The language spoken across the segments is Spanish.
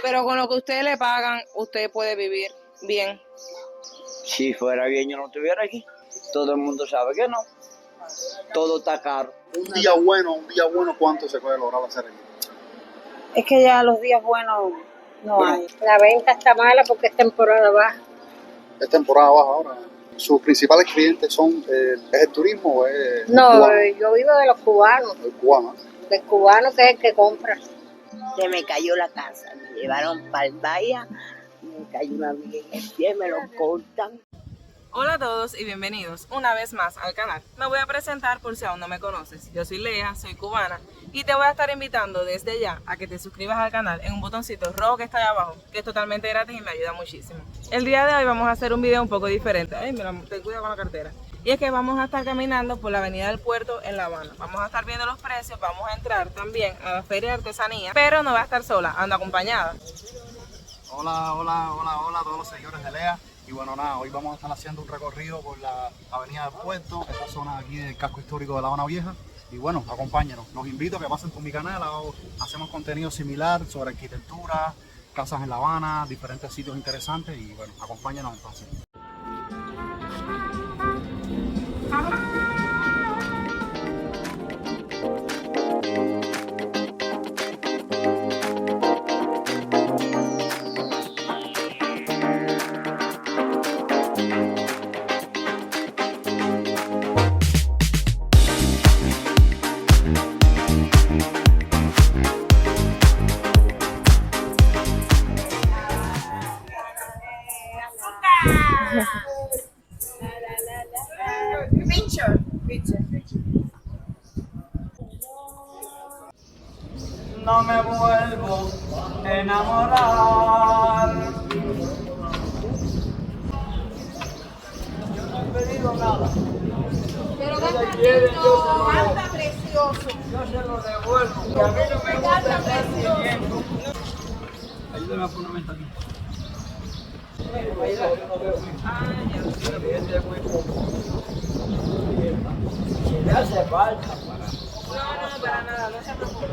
Pero con lo que ustedes le pagan, usted puede vivir bien. Si fuera bien yo no estuviera aquí. Todo el mundo sabe que no. Todo está caro. Un día bueno, ¿cuánto se puede lograr hacer aquí? Es que ya los días buenos no hay. La venta está mala porque es temporada baja. Es temporada baja ahora. ¿Sus principales clientes son es el turismo o es No, cubano? yo vivo de los cubanos, El cubano. del cubano que es el que compra. Se me cayó la casa, me llevaron para el valle, me cayó una viga en el pie, me lo cortan. Hola a todos y bienvenidos una vez más al canal. Me voy a presentar por si aún no me conoces. Yo soy Lea, soy cubana y te voy a estar invitando desde ya a que te suscribas al canal en un botoncito rojo que está ahí abajo, que es totalmente gratis y me ayuda muchísimo. El día de hoy vamos a hacer un video un poco diferente. Ay, mira, ten cuidado con la cartera. Y es que vamos a estar caminando por la avenida del puerto en La Habana. Vamos a estar viendo los precios, vamos a entrar también a la feria de artesanía, pero no va a estar sola, ando acompañada. Hola a todos los seguidores de Lea. Y bueno, nada, hoy vamos a estar haciendo un recorrido por la avenida del puerto, esta zona aquí del casco histórico de La Habana Vieja. Y bueno, acompáñenos. Los invito a que pasen por mi canal. Hacemos contenido similar sobre arquitectura, casas en La Habana, diferentes sitios interesantes. Y bueno, acompáñenos entonces. No me vuelvo a enamorar. Yo no he pedido nada. Pero canta precioso. Yo se lo devuelvo. Y a mí no me gusta estar pidiendo. Ayúdame a poner esta aquí. Le hace falta para. No, para nada, no se preocupe.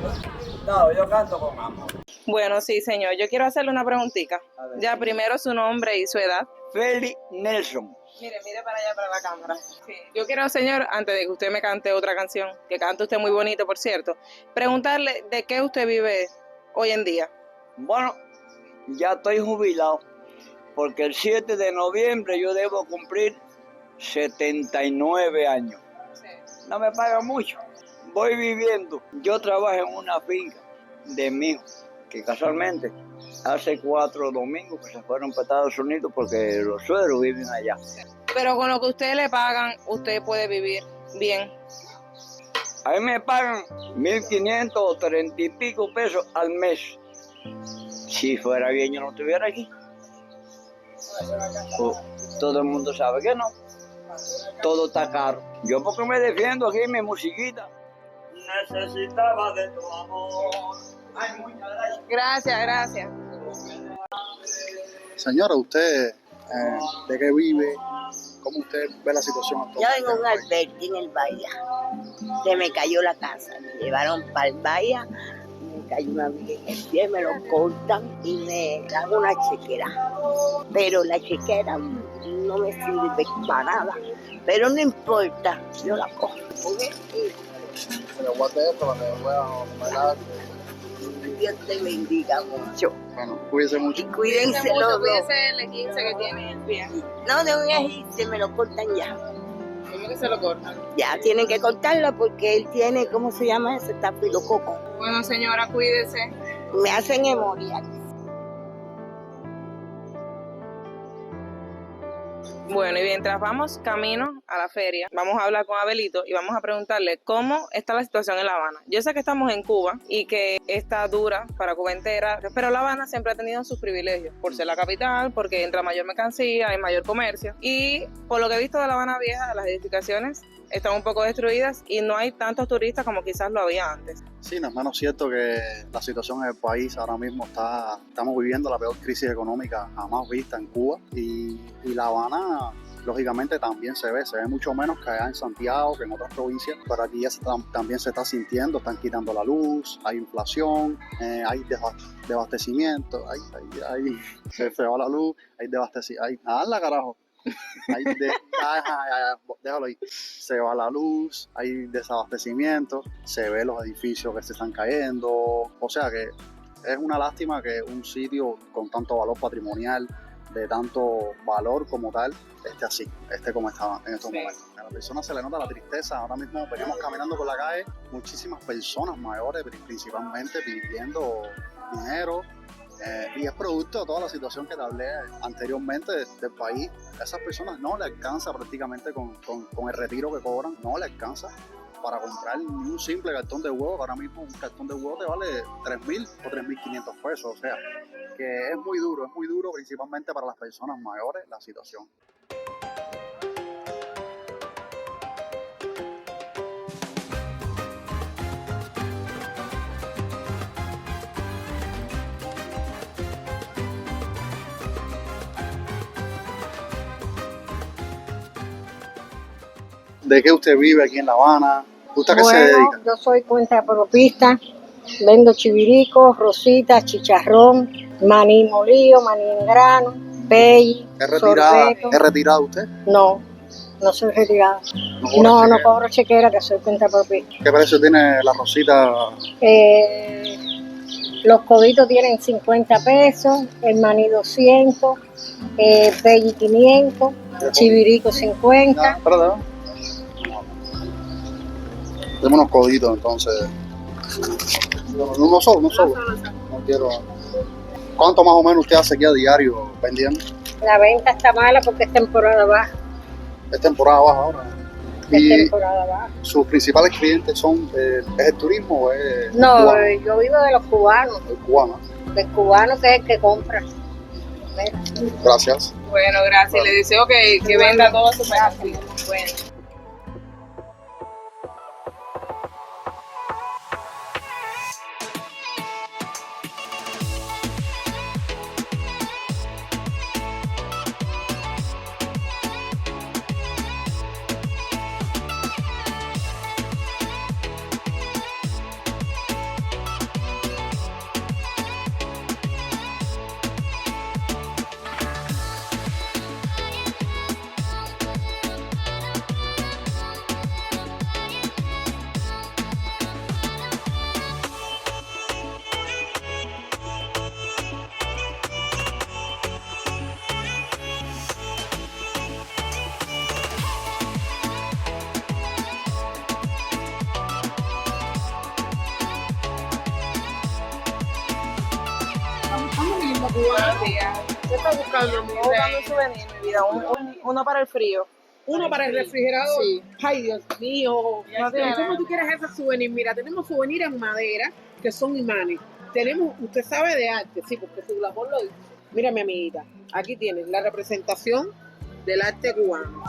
No, yo canto con amor. Bueno, sí, señor. Yo quiero hacerle una preguntita. A ver. Ya, primero su nombre y su edad. Félix Nelson. Mire para allá, para la cámara. Sí. Yo quiero, señor, antes de que usted me cante otra canción, que canta usted muy bonito, por cierto, preguntarle de qué usted vive hoy en día. Bueno, ya estoy jubilado, porque el 7 de noviembre yo debo cumplir 79 años. No me pagan mucho. Voy viviendo. Yo trabajo en una finca de mi hijo, que casualmente hace 4 domingos que se fueron para Estados Unidos porque los suegros viven allá. Pero con lo que ustedes le pagan, usted puede vivir bien. A mí me pagan 1.500 o 30 y pico pesos al mes. Si fuera bien yo no estuviera aquí. Todo el mundo sabe que no. Todo está caro. Yo porque me defiendo aquí mi musiquita. Necesitaba de tu amor. Ay, muchas gracias. Gracias. Señora, ¿usted de qué vive? ¿Cómo usted ve la situación Yo actual? vengo a un albergue en el valle, se me cayó la casa, me llevaron para el valle, me cayó una viga en el pie, me lo cortan y me dan una chequera. Pero la chequera no me sirve para nada, pero no importa, yo la cojo. Se le guarde esto para que pueda bailar. Dios te bendiga mucho. Bueno, cuídese mucho. Y cuídense los dos. Cuídese el 15 que tiene en el pie. No, de un ejiste me lo cortan ya. ¿Cómo que se lo cortan? Ya tienen que cortarlo porque él tiene, ¿cómo se llama eso? Estafilococo. Bueno, señora, cuídese. Me hacen hemorragia. Bueno, y mientras vamos camino a la feria, vamos a hablar con Abelito y vamos a preguntarle cómo está la situación en La Habana. Yo sé que estamos en Cuba y que está dura para Cuba entera, pero La Habana siempre ha tenido sus privilegios, por ser la capital, porque entra mayor mercancía, hay mayor comercio. Y por lo que he visto de La Habana Vieja, las edificaciones están un poco destruidas y no hay tantos turistas como quizás lo había antes. Sí, no es menos cierto que la situación en el país ahora mismo estamos viviendo la peor crisis económica jamás vista en Cuba y La Habana lógicamente también se ve mucho menos que allá en Santiago, que en otras provincias, pero aquí ya también se está sintiendo, están quitando la luz, hay inflación, hay desabastecimiento, se va la luz, hay desabastecimiento, nada, carajo. Déjalo ahí. Se va la luz, hay desabastecimiento, se ve los edificios que se están cayendo, o sea que es una lástima que un sitio con tanto valor patrimonial, de tanto valor como tal, esté como está en estos momentos. A la persona se le nota la tristeza. Ahora mismo venimos caminando por la calle, muchísimas personas mayores principalmente pidiendo dinero, y es producto de toda la situación que te hablé anteriormente del país. A esas personas no le alcanza prácticamente con el retiro que cobran, no le alcanza para comprar ni un simple cartón de huevo, que ahora mismo un cartón de huevo te vale 3.000 o 3.500 pesos, o sea, que es muy duro principalmente para las personas mayores la situación. ¿De qué usted vive aquí en La Habana? ¿Usted a qué se dedica? Yo soy cuentapropista, vendo chiviricos, rositas, chicharrón, maní molido, maní en grano, pey, sorbeto. ¿Es retirada usted? No soy retirada. No No cobro chequera, que soy cuentapropista. ¿Qué precio tiene la rosita? Los coditos tienen 50 pesos, el maní 200, pey 500, chivirico 50. Perdón. Tenemos unos coditos, entonces. Uno solo. No quiero. ¿Cuánto más o menos usted hace aquí a diario vendiendo? La venta está mala porque es temporada baja. Es temporada baja ahora. Es ¿Y temporada baja. sus principales clientes son es el turismo o es No, cubano? yo vivo de los cubanos. El cubano. Del cubano que es el que compra. Gracias. Bueno, gracias. Le deseo que venda todo su mercancía. Bueno. Buenos días. ¿Qué estás buscando, mi Estoy buscando un rey? souvenir, mi vida. Uno para el frío. ¿Uno para el refrigerador? Sí. Ay, Dios mío. No tiene. ¿Cómo tú quieres ese souvenir? Mira, tenemos souvenirs en madera que son imanes. Tenemos, usted sabe de arte, sí, porque su labor lo dice. Mira, mi amiguita, aquí tienes la representación del arte cubano.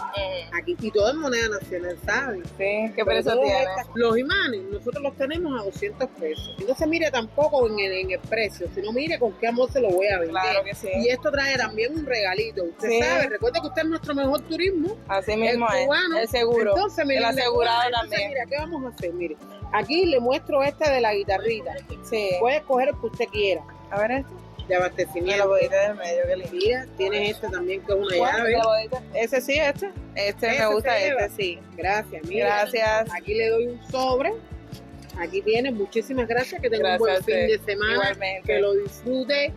Aquí, y todo en moneda nacional, ¿sabes? Sí, ¿qué Pero precio todas tiene? los imanes, nosotros los tenemos a 200 pesos. Y no se mire tampoco en el precio, sino mire con qué amor se lo voy a vender. Claro que sí. Y esto trae también un regalito. Usted Sí. sabe, recuerda que usted es nuestro mejor turismo. Así mismo el es. cubano. El seguro. Entonces, mire, el asegurado entonces, también. mira, ¿qué vamos a hacer? Mire, aquí le muestro este de la guitarrita. Sí. Puede escoger el que usted quiera, A ver esto. de Mira la abastecimiento. bodita del medio, qué lindo. Mira, tienes este también que es una ¿Cuál? llave. La bodita. Ese sí, este. Este Ese me gusta, se lleva. este sí. Gracias, mira. Gracias. Aquí le doy un sobre. Aquí tienes, muchísimas gracias, que tenga un Gracias buen a usted. fin de semana, Igualmente. que lo disfrute.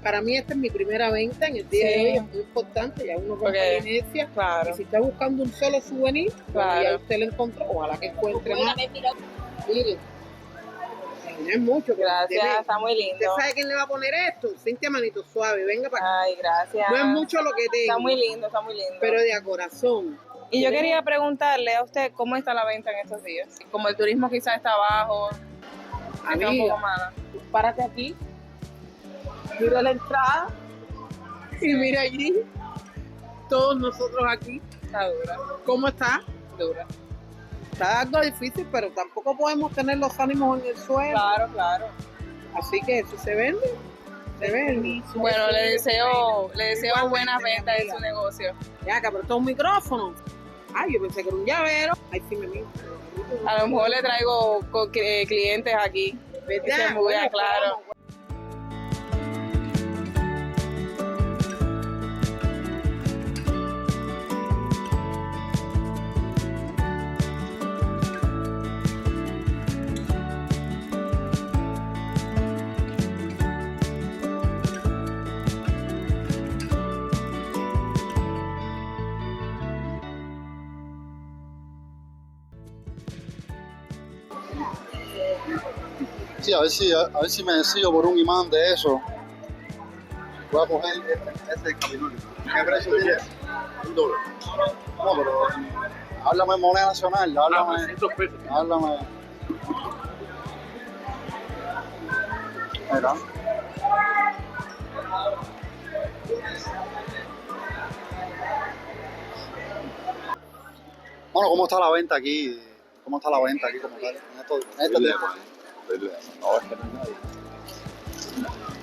Para mí esta es mi primera venta en el día Sí. de hoy, es muy importante, ya uno rompe Porque- la inercia. Claro. Y si está buscando un solo souvenir, Claro. ya usted lo encontró, ojalá que encuentre más. Mire, no es mucho. pero Gracias, debe- está muy ¿Usted lindo. sabe quién le va a poner esto? Cintia Manito Suave, venga para acá. Ay, gracias. No es mucho lo que tengo, Está muy lindo, está muy lindo. pero de a corazón. Y yo quería preguntarle a usted cómo está la venta en estos días. Como el turismo quizás está bajo, está un Amiga, poco mala. párate aquí, mira la entrada y mira allí, todos nosotros aquí. Está dura, ¿Cómo está? dura. Está algo difícil, pero tampoco podemos tener los ánimos en el suelo. Claro, claro. Así que eso se vende. De ver. Bueno, le deseo buenas ventas en su negocio. Ya, que apretó un micrófono. Ay, yo pensé que era un llavero. Ay, sí, me miro. A lo mejor le traigo clientes aquí. ¿Verdad? Que se me vea Bueno, claro. Sí, a ver si me decido por un imán de eso. Voy a coger este capinol. ¿Qué precio tiene? $1. No, pero háblame en moneda nacional, háblame. Háblame. Mira. Bueno, ¿cómo está la venta aquí? ¿Cómo está la venta aquí como tal? En este tiempo. No, es que no hay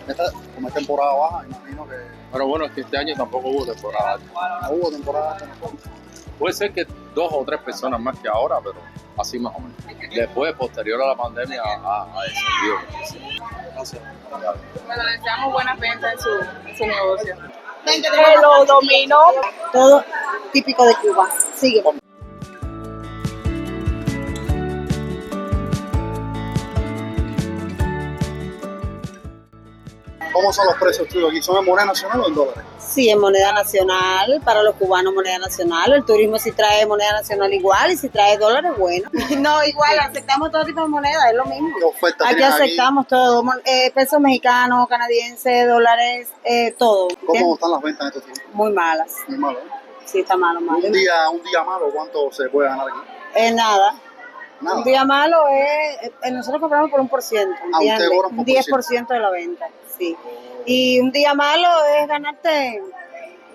nadie. Como es temporada baja, imagino que Pero bueno, es que este año tampoco hubo temporada alta. no hubo temporada alta tampoco. Puede ser que 2 o 3 personas más que ahora, pero así más o menos. Después, posterior a la pandemia, ha descendido. Gracias. Bueno, le deseamos buenas ventas en su negocio. Lo dominó. Todo típico de Cuba. Sigue. ¿Cómo son los precios tuyos aquí? ¿Son en moneda nacional o en dólares? Sí, en moneda nacional, para los cubanos moneda nacional. El turismo sí trae moneda nacional igual y si trae dólares, bueno. No, igual, aceptamos todo tipo de moneda, es lo mismo. ¿Qué ofertas Aquí tienen aceptamos todo, pesos mexicanos, canadienses, dólares, todo. ¿Cómo están las ventas en estos tiempos? Muy malas, Muy malo, ¿eh? sí está malo, malo. Un día malo, ¿cuánto se puede ganar aquí? Nada. Nada. Un día malo es, nosotros cobramos por 1%, ¿entiendes? ustedes cobran por Un 10% de la venta, sí. Y un día malo es ganarte,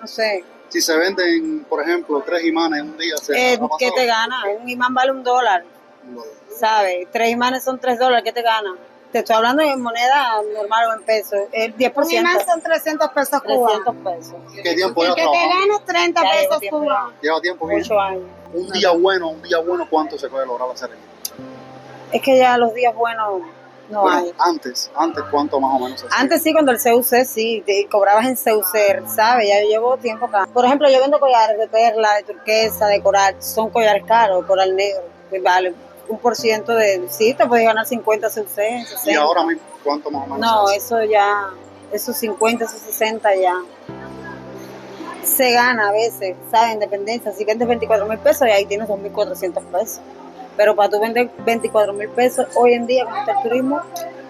no sé, Si se venden, por ejemplo, 3 imanes en un día, ¿qué te gana? Un imán vale $1, ¿sabes? 3 imanes son $3, ¿qué te gana? Te estoy hablando en moneda normal o en pesos, el 10%. Un imán son 300 pesos 300 cubanos. pesos. ¿Qué tiempo El ya que te trabajando? ganes 30 Ya llevo pesos tiempo cubanos. Lleva tiempo aquí. 8 años. Un día bueno, ¿cuánto se puede lograr hacer aquí? Es que ya los días buenos no Bueno, hay. antes, ¿cuánto más o menos se hacía? Antes sí, cuando el CUC sí, cobrabas en CUC, ¿sabes? Ya yo llevo tiempo acá. Por ejemplo, yo vendo collares de perla, de turquesa, de coral. Son collares caros, coral negro. Pues vale 1% de... Sí, te puedes ganar 50 CUC, 60. Y ahora mismo, ¿cuánto más o menos No, se hace? eso ya, esos 50, esos 60 ya. Se gana a veces, ¿sabes? En dependencia. Si vendes 24,000 pesos y ahí tienes 2,400 pesos. Pero para tú vender 24,000 pesos, hoy en día, como está el turismo,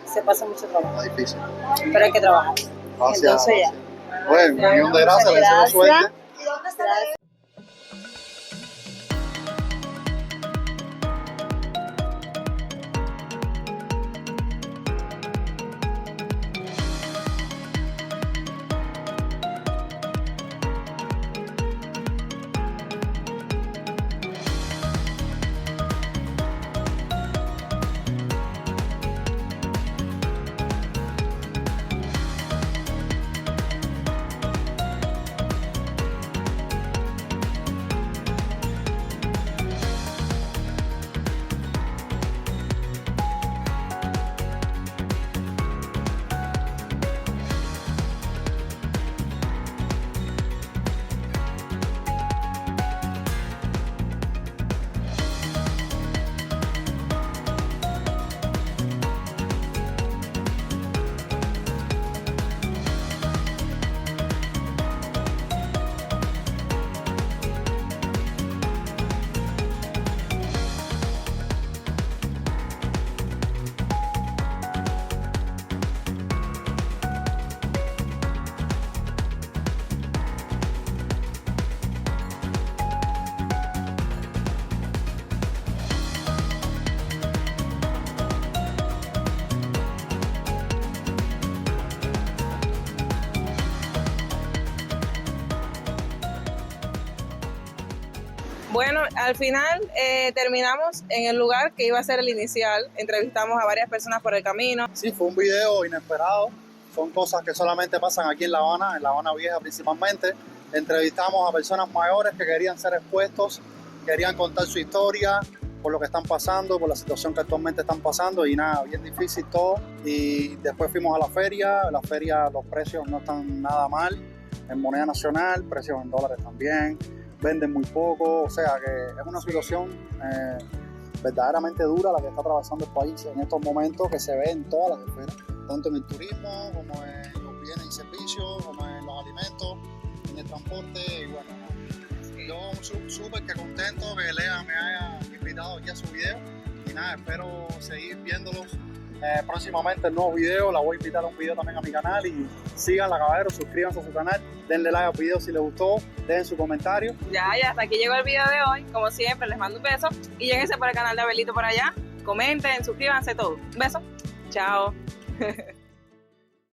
se pasa mucho trabajo. Está difícil. Pero hay que trabajar. Gracias. Entonces ya. Bueno, un millón de gracias, les deseo Gracias. suerte. Gracias. Bueno, al final terminamos en el lugar que iba a ser el inicial. Entrevistamos a varias personas por el camino. Sí, fue un video inesperado. son cosas que solamente pasan aquí en La Habana Vieja principalmente. Entrevistamos a personas mayores que querían ser expuestos, querían contar su historia, por lo que están pasando, por la situación que actualmente están pasando y nada, bien difícil todo. Y después fuimos a la feria los precios no están nada mal, en moneda nacional, precios en dólares también, venden muy poco, o sea que es una situación verdaderamente dura la que está atravesando el país en estos momentos, que se ve en todas las esferas, tanto en el turismo como en los bienes y servicios, como en los alimentos, en el transporte y bueno. Yo súper que contento que Lea me haya invitado aquí a su video y nada, espero seguir viéndolos próximamente en nuevos videos. La voy a invitar a un video también a mi canal y síganla, caballeros, suscríbanse a su canal, denle like al video si les gustó, dejen su comentario. Ya, hasta aquí llegó el video de hoy. Como siempre, les mando un beso y lléguense por el canal de Abelito por allá, comenten, suscríbanse, todo. Un beso, chao.